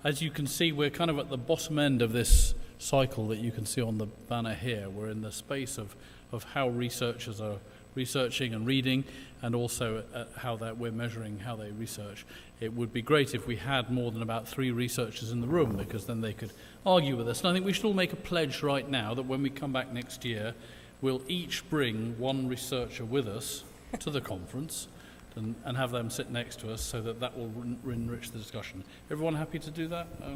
As you can see, we're kind of at the bottom end of this cycle that you can see on the banner here. We're in the space of how researchers are researching and reading, and also how that we're measuring how they research. It would be great if we had more than about 3 researchers in the room, because then they could argue with us. And I think we should all make a pledge right now that when we come back next year, we'll each bring 1 researcher with us to the conference and have them sit next to us, so that will enrich the discussion. Everyone happy to do that? Yeah,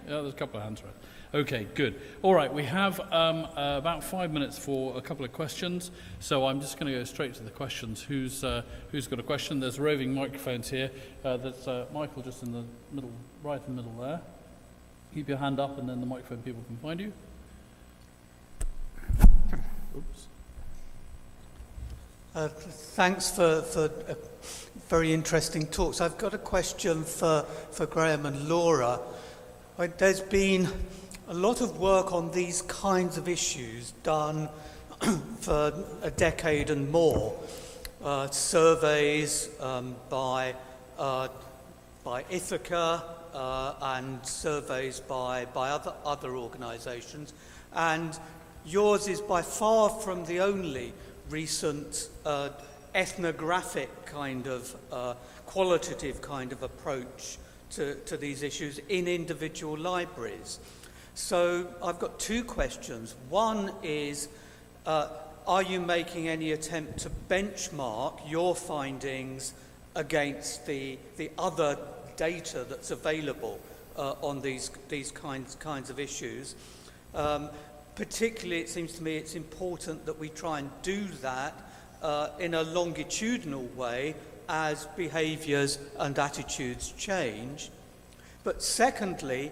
there's a couple of hands raised. Okay, good. All right, we have about 5 minutes for a couple of questions, so I'm just going to go straight to the questions. Who's got a question? There's roving microphones here. That's Michael just in the middle, right in the middle there. Keep your hand up and then the microphone people can find you. Oops. Thanks for very interesting talks. I've got a question for Graham and Laura. There's been a lot of work on these kinds of issues done for a decade and more. Surveys by Ithaca and surveys by other organisations, and yours is by far from the only recent ethnographic kind of qualitative kind of approach to these issues in individual libraries. So I've got 2 questions. One is, are you making any attempt to benchmark your findings against the other data that's available on these kinds of issues? Particularly, it seems to me it's important that we try and do that in a longitudinal way as behaviours and attitudes change. But secondly,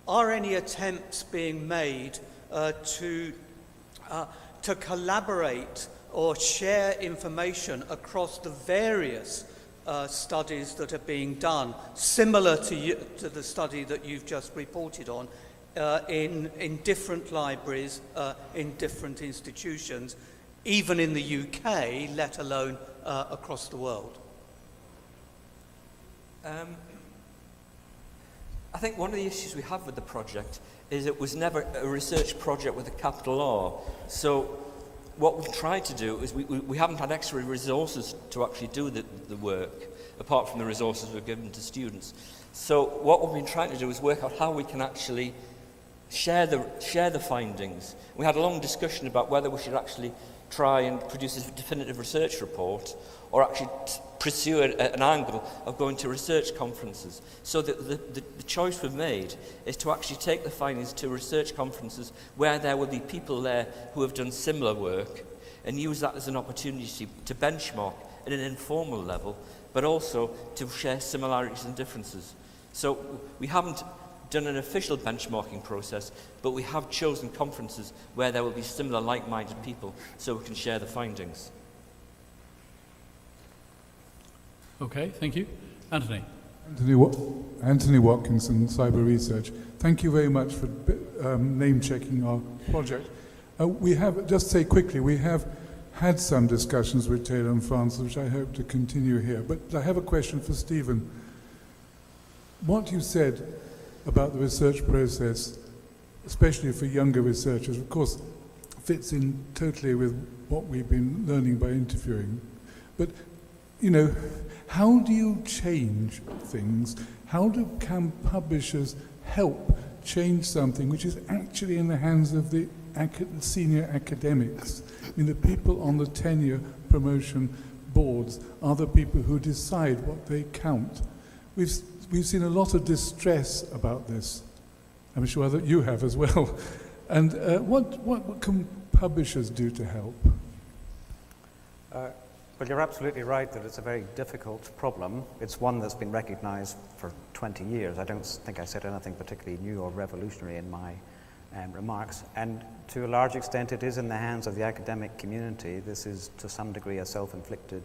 are any attempts being made to collaborate or share information across the various studies that are being done, similar to the study that you've just reported on, in different libraries, in different institutions, even in the UK, let alone across the world? I think one of the issues we have with the project is it was never a research project with a capital R. So what we've tried to do is we haven't had extra resources to actually do the work, apart from the resources we've given to students. So what we've been trying to do is work out how we can actually share the findings. We had a long discussion about whether we should actually try and produce a definitive research report, or actually pursue an angle of going to research conferences. So the choice we've made is to actually take the findings to research conferences where there will be people there who have done similar work, and use that as an opportunity to benchmark at an informal level, but also to share similarities and differences. So we haven't done an official benchmarking process, but we have chosen conferences where there will be similar like-minded people, so we can share the findings. Okay, thank you. Anthony. Anthony Watkinson, Cyber Research. Thank you very much for name-checking our project. We have, just say quickly, we have had some discussions with Taylor and France, which I hope to continue here. But I have a question for Stephen. What you said about the research process, especially for younger researchers, of course, fits in totally with what we've been learning by interviewing. But, you know, how do you change things? How can publishers help change something which is actually in the hands of the senior academics? I mean, the people on the tenure promotion boards are the people who decide what they count. We've seen a lot of distress about this. I'm sure that you have as well. And what can publishers do to help? Well, you're absolutely right that it's a very difficult problem. It's one that's been recognized for 20 years. I don't think I said anything particularly new or revolutionary in my remarks. And to a large extent, it is in the hands of the academic community. This is, to some degree, a self-inflicted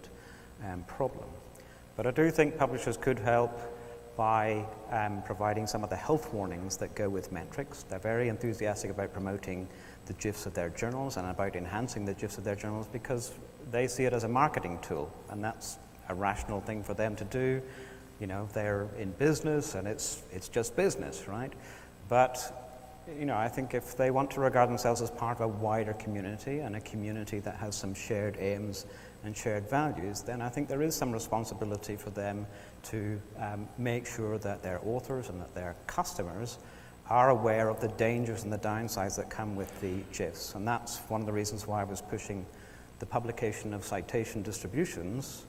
problem. But I do think publishers could help by providing some of the health warnings that go with metrics. They're very enthusiastic about promoting the GIFs of their journals and about enhancing the GIFs of their journals because they see it as a marketing tool, and that's a rational thing for them to do. You know, they're in business and it's just business, right? But you know, I think if they want to regard themselves as part of a wider community and a community that has some shared aims and shared values, then I think there is some responsibility for them to make sure that their authors and that their customers are aware of the dangers and the downsides that come with the GIFs. And that's one of the reasons why I was pushing the publication of citation distributions,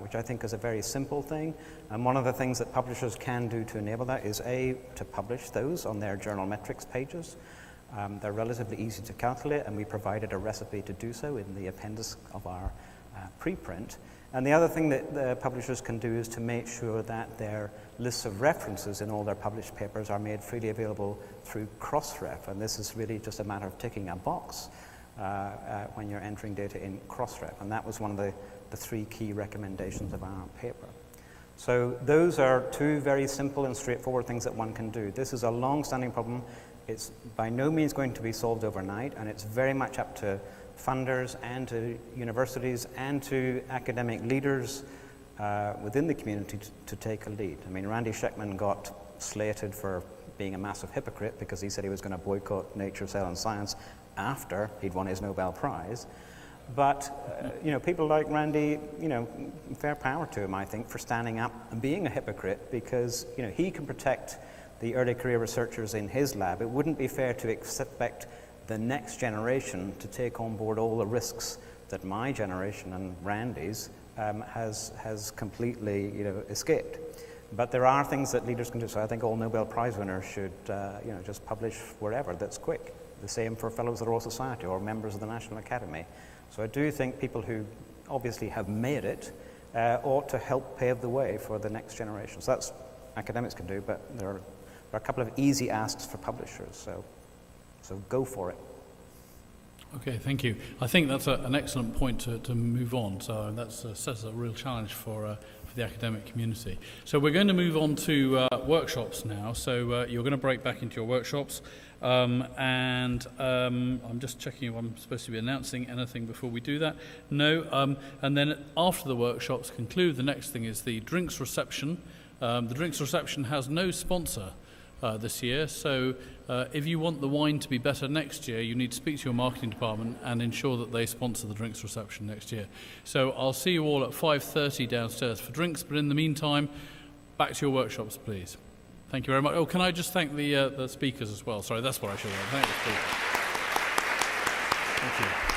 which I think is a very simple thing. And one of the things that publishers can do to enable that is A, to publish those on their journal metrics pages. They're relatively easy to calculate, and we provided a recipe to do so in the appendix of our preprint. And the other thing that the publishers can do is to make sure that their lists of references in all their published papers are made freely available through Crossref. And this is really just a matter of ticking a box when you're entering data in Crossref. And that was one of the 3 key recommendations of our paper. So those are 2 very simple and straightforward things that one can do. This is a long-standing problem. It's by no means going to be solved overnight, and it's very much up to funders and to universities and to academic leaders within the community to take a lead. I mean, Randy Sheckman got slated for being a massive hypocrite because he said he was going to boycott Nature, Cell and Science after he'd won his Nobel Prize. But, you know, people like Randy, you know, fair power to him, I think, for standing up and being a hypocrite because, you know, he can protect the early career researchers in his lab. It wouldn't be fair to expect the next generation to take on board all the risks that my generation and Randy's has completely, you know, escaped. But there are things that leaders can do. So I think all Nobel Prize winners should, you know, just publish wherever that's quick. The same for Fellows of the Royal Society or members of the National Academy. So I do think people who obviously have made it ought to help pave the way for the next generation. So that's academics can do, but there are a couple of easy asks for publishers. So go for it. Okay, thank you. I think that's an excellent point to move on. So that's sets a real challenge for the academic community. So we're going to move on to workshops now. So you're going to break back into your workshops. And I'm just checking if I'm supposed to be announcing anything before we do that. No. And then after the workshops conclude, the next thing is the drinks reception. The drinks reception has no sponsor this year, so if you want the wine to be better next year, you need to speak to your marketing department and ensure that they sponsor the drinks reception next year. So I'll see you all at 5:30 downstairs for drinks, but in the meantime, back to your workshops, please. Thank you very much. Oh, can I just thank the speakers as well? Sorry, that's what I should have. Thank the speakers. Thank you.